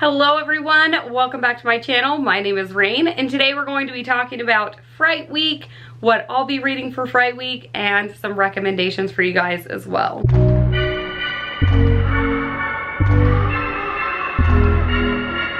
Hello everyone, welcome back to my channel. My name is Raine and today we're going to be talking about Fright Week, what I'll be reading for Fright Week, and some recommendations for you guys as well.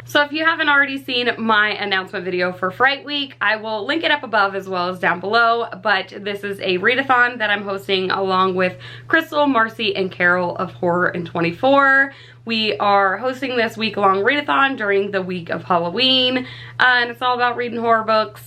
So if you haven't already seen my announcement video for Fright Week, I will link it up above as well as down below, but this is a readathon that I'm hosting along with Krystle, Marcy, and Carol of Horror in 24. We are hosting this week-long readathon during the week of Halloween, and it's all about reading horror books.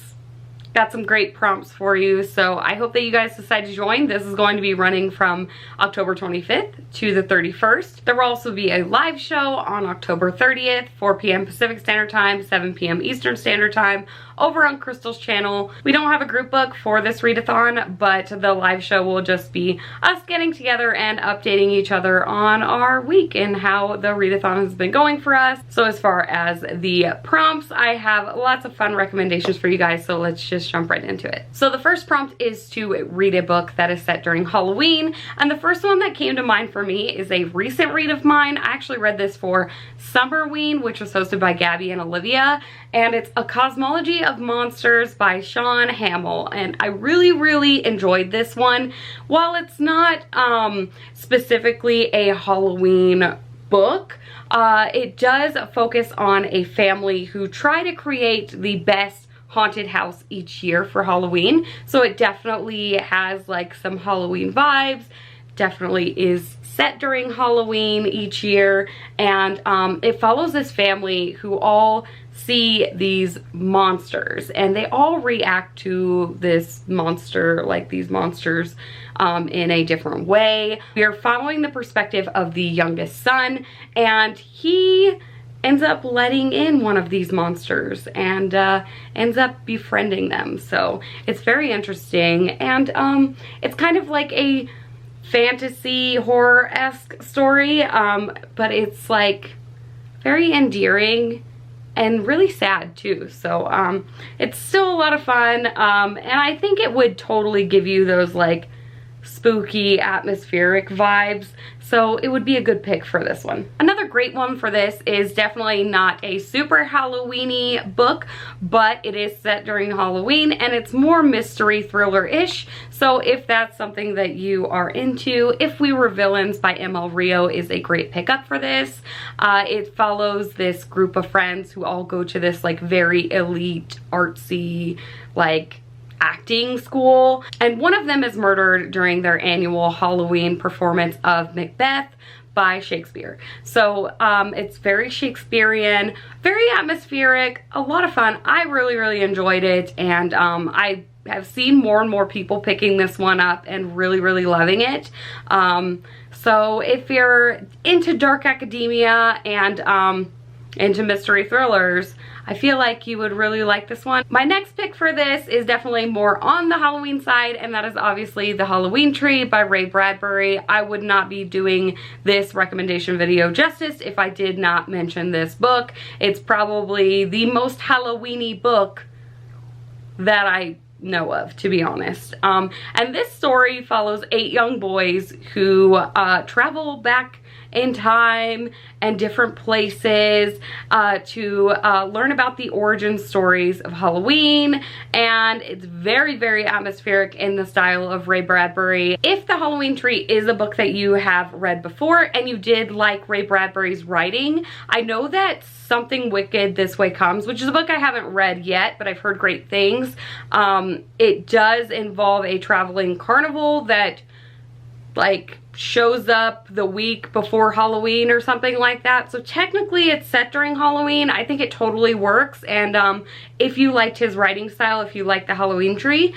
Got some great prompts for you, so I hope that you guys decide to join. This is going to be running from October 25th to the 31st. There will also be a live show on October 30th, 4 p.m. Pacific Standard Time, 7 p.m. Eastern Standard Time, over on Krystle's channel. We don't have a group book for this readathon, but the live show will just be us getting together and updating each other on our week and how the readathon has been going for us. So as far as the prompts, I have lots of fun recommendations for you guys, so let's just jump right into it. So the first prompt is to read a book that is set during Halloween, and the first one that came to mind for me is a recent read of mine. I actually read this for Summerween, which was hosted by Gabby and Olivia, and it's A Cosmology of Monsters by Sean Hamill, and I really enjoyed this one. While it's not specifically a Halloween book, it does focus on a family who try to create the best haunted house each year for Halloween, so it definitely has like some Halloween vibes, definitely is set during Halloween each year, and it follows this family who all see these monsters and they all react to this monster, like these monsters, in a different way. We are following the perspective of the youngest son, and he ends up letting in one of these monsters and ends up befriending them. So it's very interesting, and it's kind of like a fantasy horror-esque story, but it's like very endearing and really sad too. So it's still a lot of fun, and I think it would totally give you those like spooky atmospheric vibes, so it would be a good pick for this one. Another great one for this is definitely not a super Halloween-y book, but it is set during Halloween and it's more mystery thriller-ish, so if that's something that you are into, If We Were Villains by M.L. Rio is a great pickup for this. It follows this group of friends who all go to this like very elite artsy like acting school, and one of them is murdered during their annual Halloween performance of Macbeth by Shakespeare. So it's very Shakespearean, very atmospheric, a lot of fun. I really enjoyed it, and I have seen more and more people picking this one up and really loving it. So if you're into dark academia and into mystery thrillers, I feel like you would really like this one. My next pick for this is definitely more on the Halloween side, and that is obviously The Halloween Tree by Ray Bradbury. I would not be doing this recommendation video justice if I did not mention this book. It's probably the most Halloween-y book that I know of, to be honest. And this story follows 8 young boys who travel back in time and different places to learn about the origin stories of Halloween, and it's very atmospheric in the style of Ray Bradbury. If The Halloween Tree is a book that you have read before and you did like Ray Bradbury's writing, I know that Something Wicked This Way Comes, which is a book I haven't read yet, but I've heard great things. It does involve a traveling carnival that like shows up the week before Halloween or something like that. So technically it's set during Halloween. I think it totally works, and if you liked his writing style, if you like The Halloween Tree,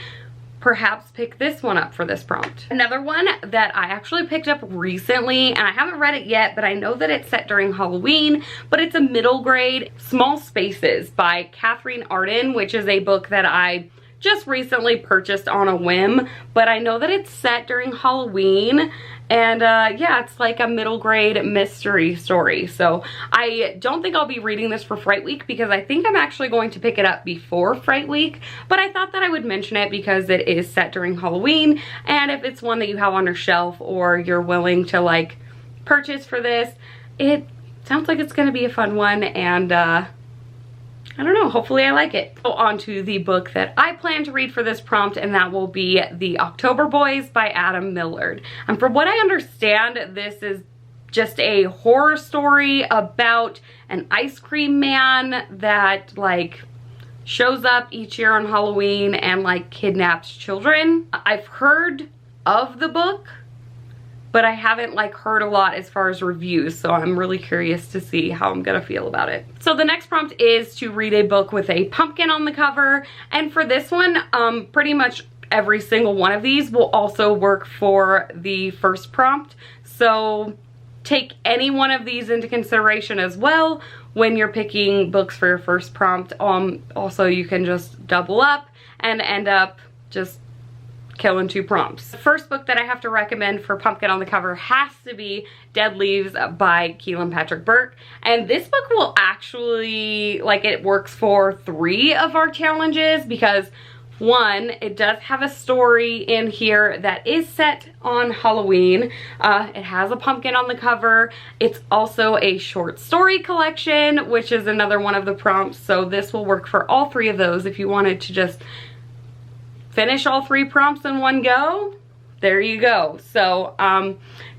perhaps pick this one up for this prompt. Another one that I actually picked up recently, and I haven't read it yet, but I know that it's set during Halloween, but it's a middle grade, Small Spaces by Catherine Arden, which is a book that I just recently purchased on a whim, but I know that it's set during Halloween, and yeah, it's like a middle grade mystery story. So I don't think I'll be reading this for Fright Week because I think I'm actually going to pick it up before Fright Week, but I thought that I would mention it because it is set during Halloween, and if it's one that you have on your shelf or you're willing to like purchase for this, it sounds like it's gonna be a fun one, and I don't know, hopefully I like it. So on to the book that I plan to read for this prompt, and that will be The October Boys by Adam Millard. And from what I understand, this is just a horror story about an ice cream man that like shows up each year on Halloween and like kidnaps children. I've heard of the book, but I haven't like heard a lot as far as reviews, so I'm really curious to see how I'm gonna feel about it. So the next prompt is to read a book with a pumpkin on the cover, and for this one, pretty much every single one of these will also work for the first prompt. So take any one of these into consideration as well when you're picking books for your first prompt. Also, you can just double up and end up just killing 2 prompts. The first book that I have to recommend for pumpkin on the cover has to be Dead Leaves by Keelan Patrick Burke. And this book will actually, like, it works for 3 of our challenges because 1, it does have a story in here that is set on Halloween. It has a pumpkin on the cover. It's also a short story collection, which is another one of the prompts. So this will work for all 3 of those. If you wanted to just finish all 3 prompts in one go, there you go. So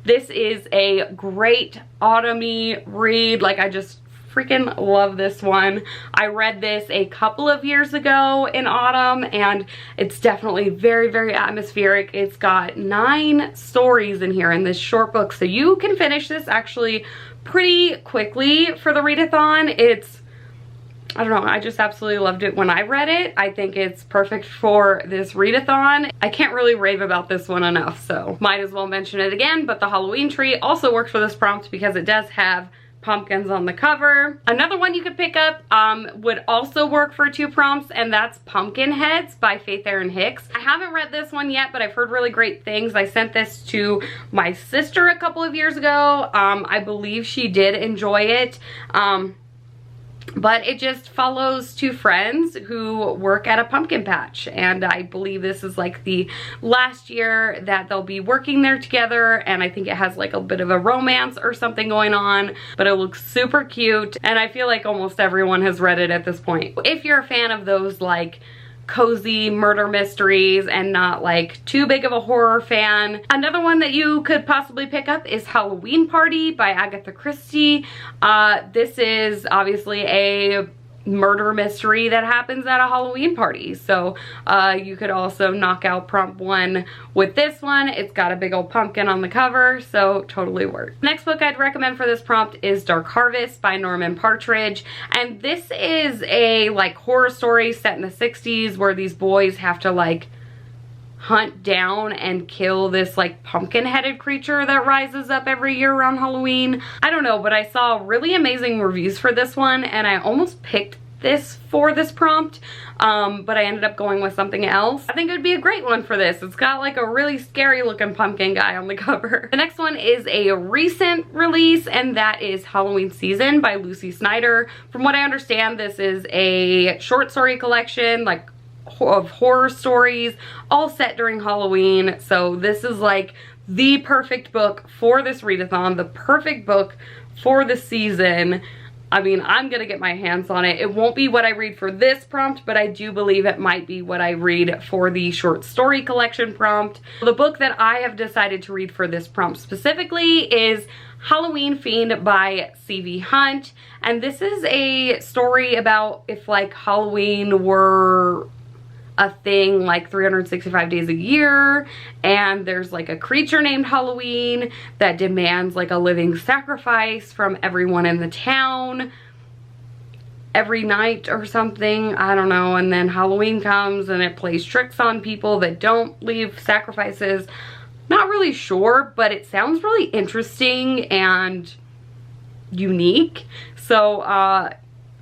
this is a great autumny read. Like, I just freaking love this one. I read this a couple of years ago in autumn, and it's definitely very, very atmospheric. It's got 9 stories in here in this short book, so you can finish this actually pretty quickly for the readathon. It's, I don't know, I just absolutely loved it when I read it. I think it's perfect for this readathon. I can't really rave about this one enough, so might as well mention it again. But the Halloween tree also works for this prompt because it does have pumpkins on the cover. Another one you could pick up would also work for 2 prompts, and that's Pumpkin Heads by Faith Erin Hicks. I haven't read this one yet, but I've heard really great things. I sent this to my sister a couple of years ago. I believe she did enjoy it. But it just follows 2 friends who work at a pumpkin patch, and I believe this is like the last year that they'll be working there together, and I think it has like a bit of a romance or something going on, but it looks super cute, and I feel like almost everyone has read it at this point. If you're a fan of those like cozy murder mysteries and not like too big of a horror fan. Another one that you could possibly pick up is Halloween Party by Agatha Christie. This is obviously a murder mystery that happens at a Halloween party. So you could also knock out prompt 1 with this one. It's got a big old pumpkin on the cover, so totally works. Next book I'd recommend for this prompt is Dark Harvest by Norman Partridge. And this is a like horror story set in the 60s where these boys have to like hunt down and kill this like pumpkin-headed creature that rises up every year around Halloween. I don't know, but I saw really amazing reviews for this one, and I almost picked this for this prompt, but I ended up going with something else. I think it would be a great one for this. It's got like a really scary looking pumpkin guy on the cover. The next one is a recent release, and that is Halloween Season by Lucy Snyder. From what I understand, this is a short story collection, like of horror stories all set during Halloween. So this is like the perfect book for this readathon, the perfect book for the season. I mean, I'm gonna get my hands on it. It won't be what I read for this prompt, but I do believe it might be what I read for the short story collection prompt. The book that I have decided to read for this prompt specifically is Halloween Fiend by C.V. Hunt. And this is a story about if like Halloween were a thing like 365 days a year, and there's like a creature named Halloween that demands like a living sacrifice from everyone in the town every night or something, I don't know, and then Halloween comes and it plays tricks on people that don't leave sacrifices. Not really sure, but it sounds really interesting and unique, so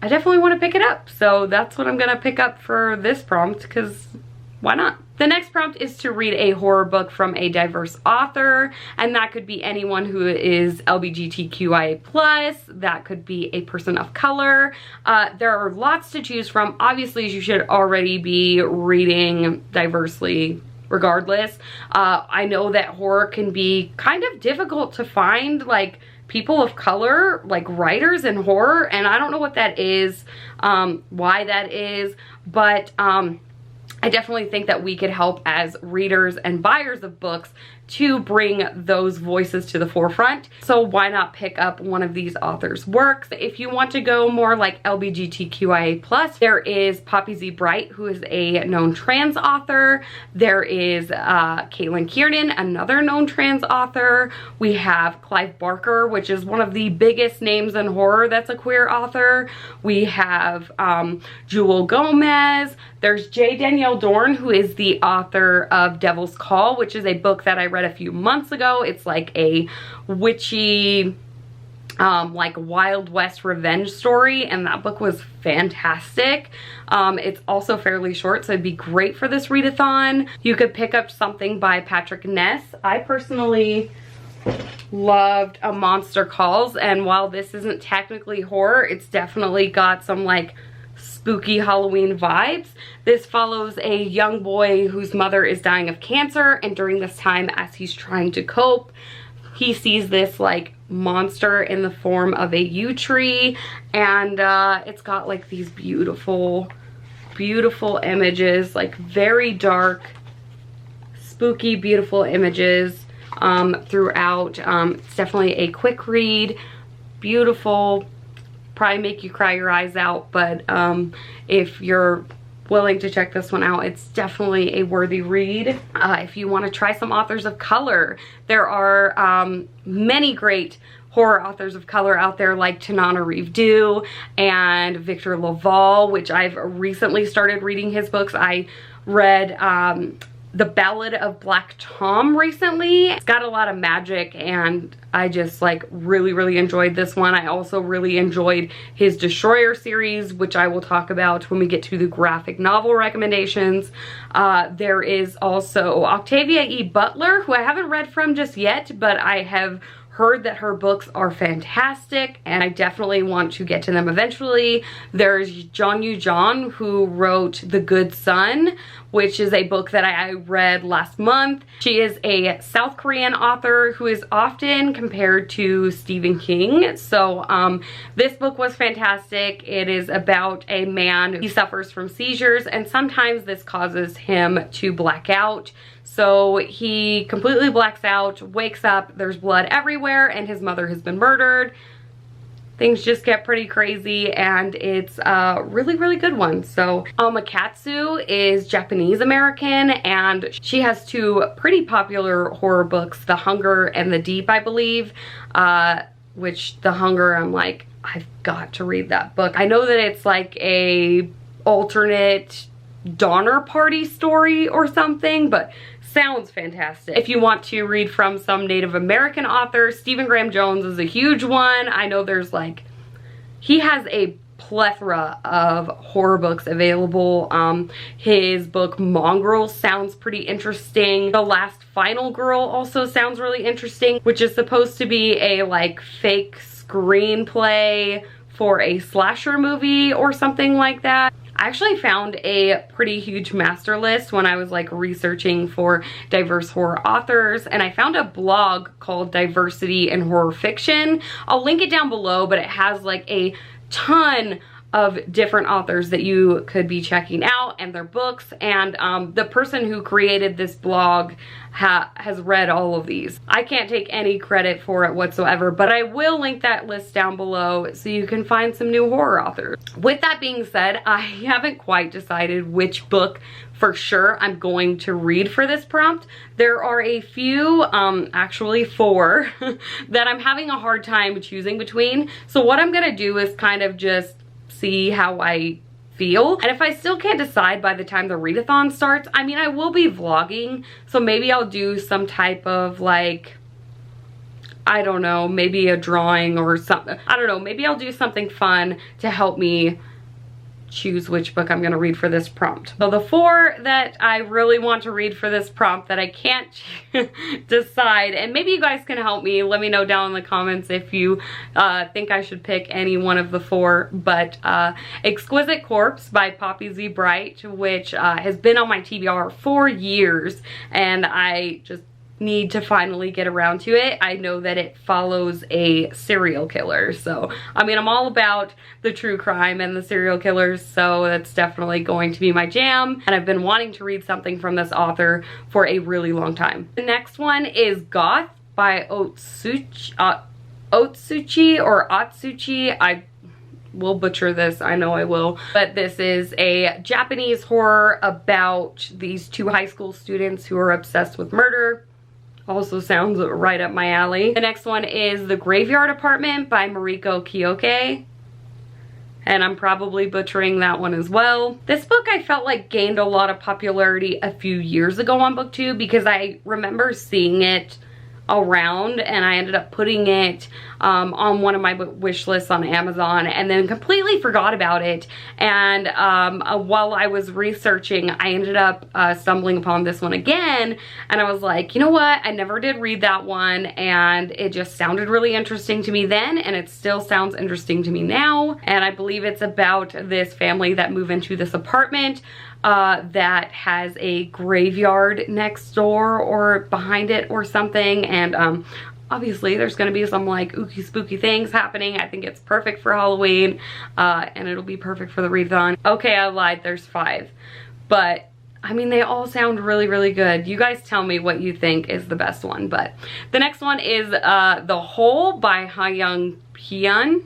I definitely want to pick it up. So that's what I'm gonna pick up for this prompt, because why not? The next prompt is to read a horror book from a diverse author, and that could be anyone who is LBGTQIA+, that could be a person of color. There are lots to choose from. Obviously, you should already be reading diversely regardless. I know that horror can be kind of difficult to find like people of color, like writers in horror, and I don't know what that is, why that is, but I definitely think that we could help as readers and buyers of books to bring those voices to the forefront. So why not pick up one of these authors' works? If you want to go more like LBGTQIA+, there is Poppy Z. Bright, who is a known trans author. There is Kiernan, another known trans author. We have Clive Barker, which is one of the biggest names in horror that's a queer author. We have Jewelle Gomez. There's Danielle Dorn, who is the author of Devil's Call, which is a book that I read a few months ago. It's like a witchy, like Wild West revenge story, and that book was fantastic. It's also fairly short, so it'd be great for this readathon. You could pick up something by Patrick Ness. I personally loved A Monster Calls, and while this isn't technically horror, it's definitely got some like spooky Halloween vibes. This follows a young boy whose mother is dying of cancer, and during this time, as he's trying to cope, he sees this like monster in the form of a yew tree, and it's got like these beautiful, beautiful images, like very dark, spooky, beautiful images throughout. It's definitely a quick read, beautiful, probably make you cry your eyes out, but if you're willing to check this one out, it's definitely a worthy read. If you want to try some authors of color, there are many great horror authors of color out there, like Tananarive Due and Victor Lavalle, which I've recently started reading his books. I read The Ballad of Black Tom recently. It's got a lot of magic, and I just like really enjoyed this one. I also really enjoyed his Destroyer series, which I will talk about when we get to the graphic novel recommendations. There is also Octavia E. Butler, who I haven't read from just yet, but I have heard that her books are fantastic, and I definitely want to get to them eventually. There's Jeong You-Jeong, who wrote The Good Son, which is a book that I read last month. She is a South Korean author who is often compared to Stephen King. So this book was fantastic. It is about a man who suffers from seizures, and sometimes this causes him to black out. So he completely blacks out, wakes up, there's blood everywhere, and his mother has been murdered. Things just get pretty crazy, and it's a really good one. So Alma Katsu is Japanese American, and she has two pretty popular horror books, The Hunger and The Deep, I believe, which The Hunger, I'm like, I've got to read that book. I know that it's like a alternate Donner Party story or something, but sounds fantastic. If you want to read from some Native American authors, Stephen Graham Jones is a huge one. I know there's like, he has a plethora of horror books available. His book Mongrel sounds pretty interesting. The Last Final Girl also sounds really interesting, which is supposed to be a like fake screenplay for a slasher movie or something like that. I actually found a pretty huge master list when I was like researching for diverse horror authors, and I found a blog called Diversity in Horror Fiction. I'll link it down below, but it has like a ton of different authors that you could be checking out and their books, and the person who created this blog has read all of these. I can't take any credit for it whatsoever, but I will link that list down below so you can find some new horror authors. With that being said, I haven't quite decided which book for sure I'm going to read for this prompt. There are a few, actually 4, that I'm having a hard time choosing between. So what I'm gonna do is kind of just see how I feel, and if I still can't decide by the time the readathon starts, I mean, I will be vlogging, so maybe I'll do some type of like, I don't know, maybe a drawing or something. I don't know, maybe I'll do something fun to help me choose which book I'm gonna read for this prompt. So the 4 that I really want to read for this prompt that I can't decide, and maybe you guys can help me, let me know down in the comments if you think I should pick any one of the 4, but Exquisite Corpse by Poppy Z. Bright, which has been on my TBR for years, and I just need to finally get around to it. I know that it follows a serial killer, so I mean, I'm all about the true crime and the serial killers, so that's definitely going to be my jam, and I've been wanting to read something from this author for a really long time. The next one is Goth by Otsuchi or Atsuchi. I will butcher this, I know I will, but this is a Japanese horror about these two high school students who are obsessed with murder. Also sounds right up my alley. The next one is The Graveyard Apartment by Mariko Kyoke, and I'm probably butchering that one as well. This book I felt like gained a lot of popularity a few years ago on BookTube because I remember seeing it around, and I ended up putting it on one of my wish lists on Amazon and then completely forgot about it. And while I was researching, I ended up stumbling upon this one again, and I was like, you know what, I never did read that one, and it just sounded really interesting to me then, and it still sounds interesting to me now. And I believe it's about this family that move into this apartment that has a graveyard next door or behind it or something, and obviously there's gonna be some like ooky spooky things happening. I think it's perfect for Halloween, and it'll be perfect for the readathon. Okay, I lied, there's 5, but I mean, they all sound really, really good. You guys tell me what you think is the best one. But the next one is The Hole by Ha-Young Hyun.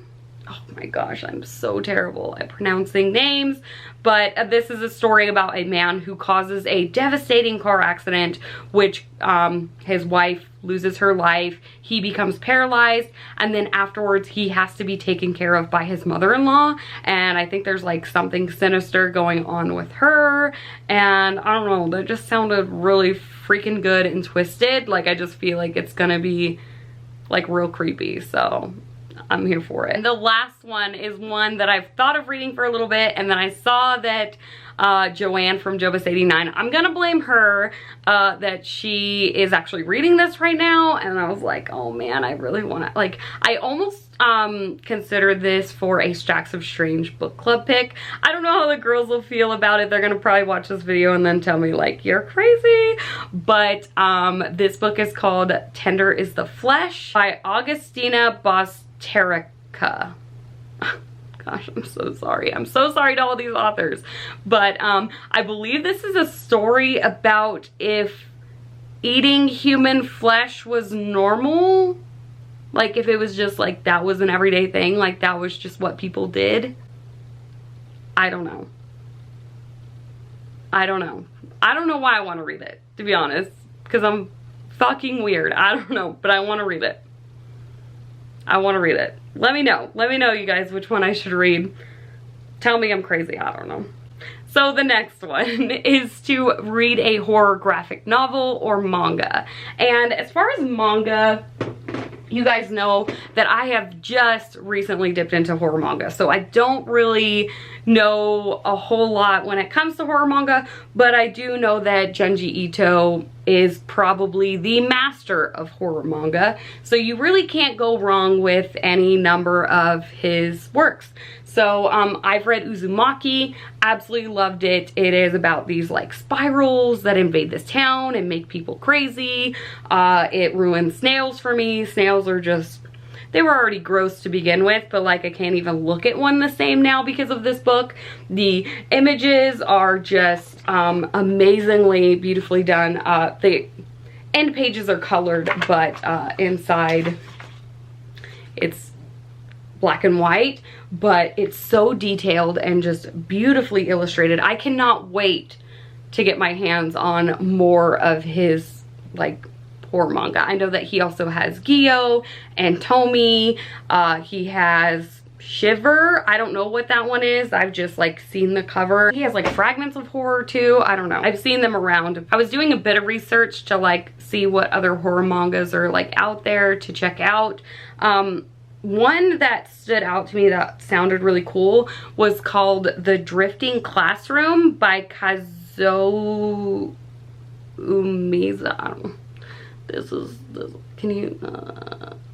Oh my gosh, I'm so terrible at pronouncing names, but this is a story about a man who causes a devastating car accident, which his wife loses her life, he becomes paralyzed, and then afterwards he has to be taken care of by his mother-in-law, and I think there's like something sinister going on with her, and I don't know, that just sounded really freaking good and twisted. Like, I just feel like it's gonna be like real creepy, so I'm here for it. And the last one is one that I've thought of reading for a little bit, and then I saw that Joanne from Jobus89, I'm gonna blame her, that she is actually reading this right now, and I was like, oh man, I really wanna, like, I almost consider this for a Stacks of Strange book club pick. I don't know how the girls will feel about it. They're gonna probably watch this video and then tell me like, you're crazy. But this book is called Tender is the Flesh by Augustina Bosterica. Gosh, I'm so sorry. I'm so sorry to all these authors. But I believe this is a story about if eating human flesh was normal. Like, if it was just like, that was an everyday thing. Like, that was just what people did. I don't know. I don't know. I don't know why I want to read it, to be honest. Because I'm fucking weird. I don't know. But I want to read it. I want to read it. Let me know. Let me know, you guys, which one I should read. Tell me I'm crazy. I don't know. So the next one is to read a horror graphic novel or manga. And as far as manga, you guys know that I have just recently dipped into horror manga. So I don't really know a whole lot when it comes to horror manga, but I do know that Junji Ito is probably the master of horror manga. So you really can't go wrong with any number of his works. So I've read Uzumaki, absolutely loved it. It is about these like spirals that invade this town and make people crazy. It ruined snails for me. Snails are just, they were already gross to begin with, but like I can't even look at one the same now because of this book. The images are just amazingly beautifully done. The end pages are colored, but inside it's black and white, but it's so detailed and just beautifully illustrated. I cannot wait to get my hands on more of his like horror manga. I know that he also has Gyo and Tomi. He has Shiver. I don't know what that one is. I've just like seen the cover. He has like Fragments of Horror too. I don't know. I've seen them around. I was doing a bit of research to like see what other horror mangas are like out there to check out. One that stood out to me that sounded really cool was called The Drifting Classroom by Kazuo Umeeza. I don't know. This, can you,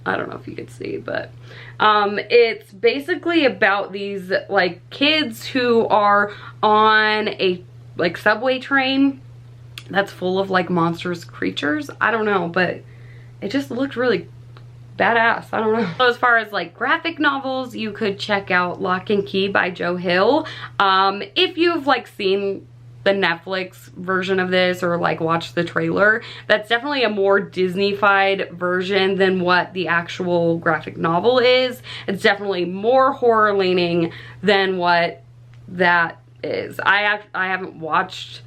I don't know if you could see, but it's basically about these like kids who are on a like subway train, that's full of like monstrous creatures. I don't know, but it just looked really badass. I don't know. So as far as like graphic novels, you could check out Lock and Key by Joe Hill. If you've like seen the Netflix version of this or like watched the trailer, that's definitely a more Disney-fied version than what the actual graphic novel is. It's definitely more horror leaning than what that is. I haven't watched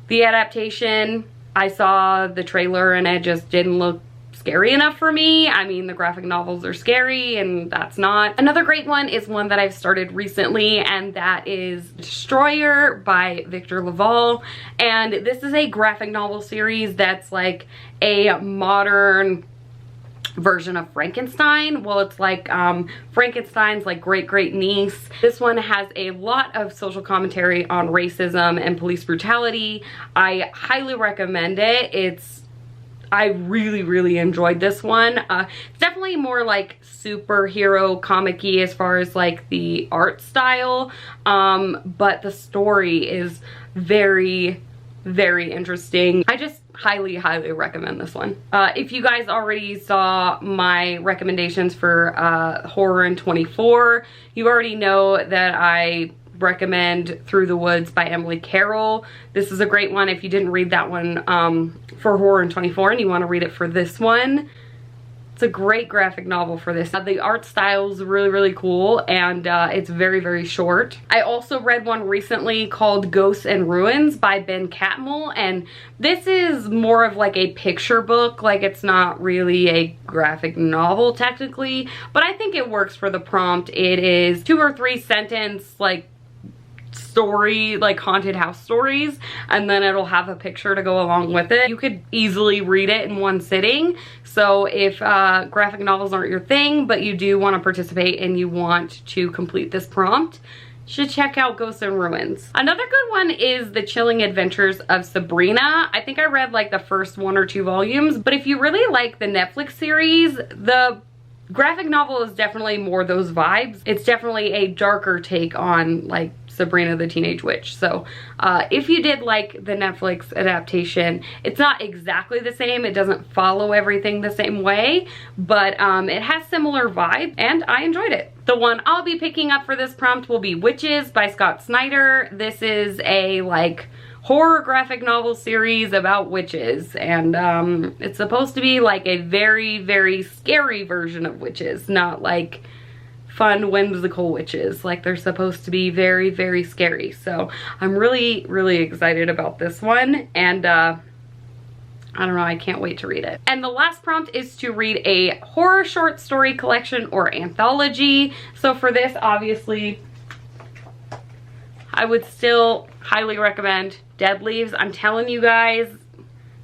the adaptation. I saw the trailer and it just didn't look scary enough for me. I mean, the graphic novels are scary and that's not. Another great one is one that I've started recently, and that is Destroyer by Victor Lavalle. And this is a graphic novel series that's like a modern version of Frankenstein. Well, it's like Frankenstein's like great niece. This one has a lot of social commentary on racism and police brutality. I highly recommend it. I really enjoyed this one. It's definitely more like superhero comic-y as far as like the art style, but the story is very interesting. I just highly recommend this one. If you guys already saw my recommendations for Horror in 24, you already know that I recommend Through the Woods by Emily Carroll. This is a great one if you didn't read that one for Horror in 24 and you want to read it for this one. It's a great graphic novel for this. The art style is really cool, and it's very short. I also read one recently called Ghosts and Ruins by Ben Catmull, and this is more of like a picture book. Like, it's not really a graphic novel technically, but I think it works for the prompt. It is 2 or 3 sentence like story, like haunted house stories, and then it'll have a picture to go along with it. You could easily read it in one sitting. So if graphic novels aren't your thing, but you do want to participate and you want to complete this prompt, you should check out Ghosts and Ruins. Another good one is The Chilling Adventures of Sabrina. I think I read like the first 1 or 2 volumes, but if you really like the Netflix series, the graphic novel is definitely more those vibes. It's definitely a darker take on like Sabrina the Teenage Witch. So if you did like the Netflix adaptation, it's not exactly the same. It doesn't follow everything the same way, but it has similar vibe, and I enjoyed it. The one I'll be picking up for this prompt will be Witches by Scott Snyder. This is a like horror graphic novel series about witches, and it's supposed to be like a very scary version of witches, not like fun whimsical witches. Like, they're supposed to be very scary. So I'm really excited about this one, and I don't know, I can't wait to read it. And the last prompt is to read a horror short story collection or anthology. So for this, obviously, I would still highly recommend Dead Leaves. I'm telling you guys,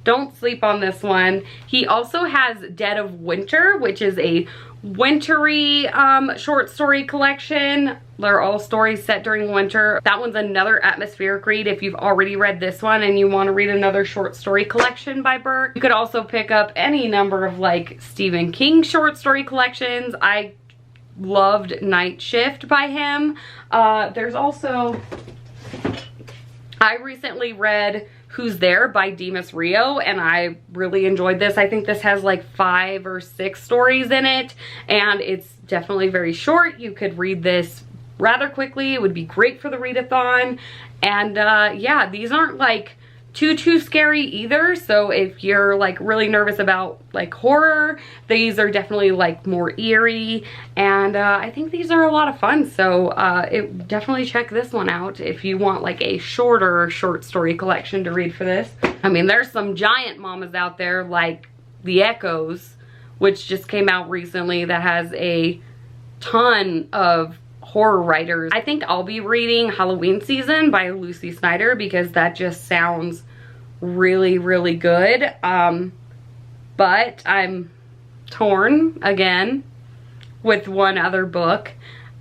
don't sleep on this one. He also has Dead of Winter, which is a wintry short story collection. They're all stories set during winter. That one's another atmospheric read if you've already read this one and you want to read another short story collection by Burke. You could also pick up any number of like Stephen King short story collections. I loved Night Shift by him. There's also, I recently read Who's There by Demas Rio, and I really enjoyed this. I think this has like 5 or 6 stories in it, and it's definitely very short. You could read this rather quickly. It would be great for the readathon. And yeah, these aren't like too scary either. So if you're like really nervous about like horror, these are definitely like more eerie, and I think these are a lot of fun. So definitely check this one out if you want like a shorter short story collection to read for this. I mean, there's some giant mamas out there like The Echoes, which just came out recently, that has a ton of horror writers. I think I'll be reading Halloween Season by Lucy Snyder because that just sounds really good. But I'm torn again with one other book.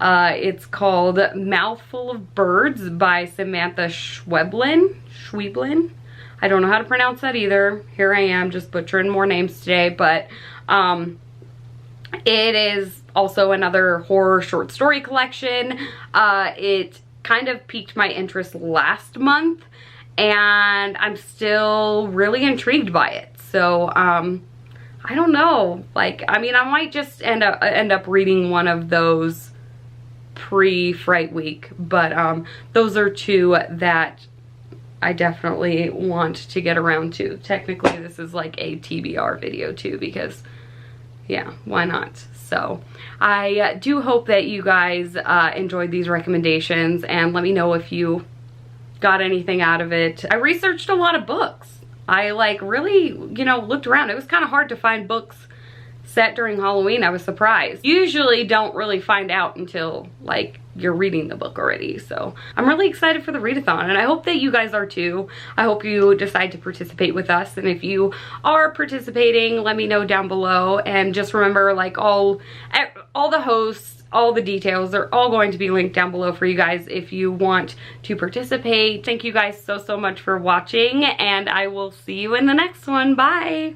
It's called Mouthful of Birds by Samantha Schweblin. I don't know how to pronounce that either. Here I am just butchering more names today, but it is also another horror short story collection. It kind of piqued my interest last month, and I'm still really intrigued by it. So I don't know, like, I mean, I might just end up reading one of those pre-Fright Week, but those are two that I definitely want to get around to. Technically this is like a TBR video too, because yeah, why not? So I do hope that you guys enjoyed these recommendations, and let me know if you got anything out of it. I researched a lot of books. I like really, you know, looked around. It was kind of hard to find books set during Halloween. I was surprised. Usually don't really find out until like you're reading the book already. So I'm really excited for the readathon, and I hope that you guys are too. I hope you decide to participate with us, and if you are participating, let me know down below. And just remember, like, all the hosts, all the details, they're all going to be linked down below for you guys if you want to participate. Thank you guys so much for watching, and I will see you in the next one. Bye.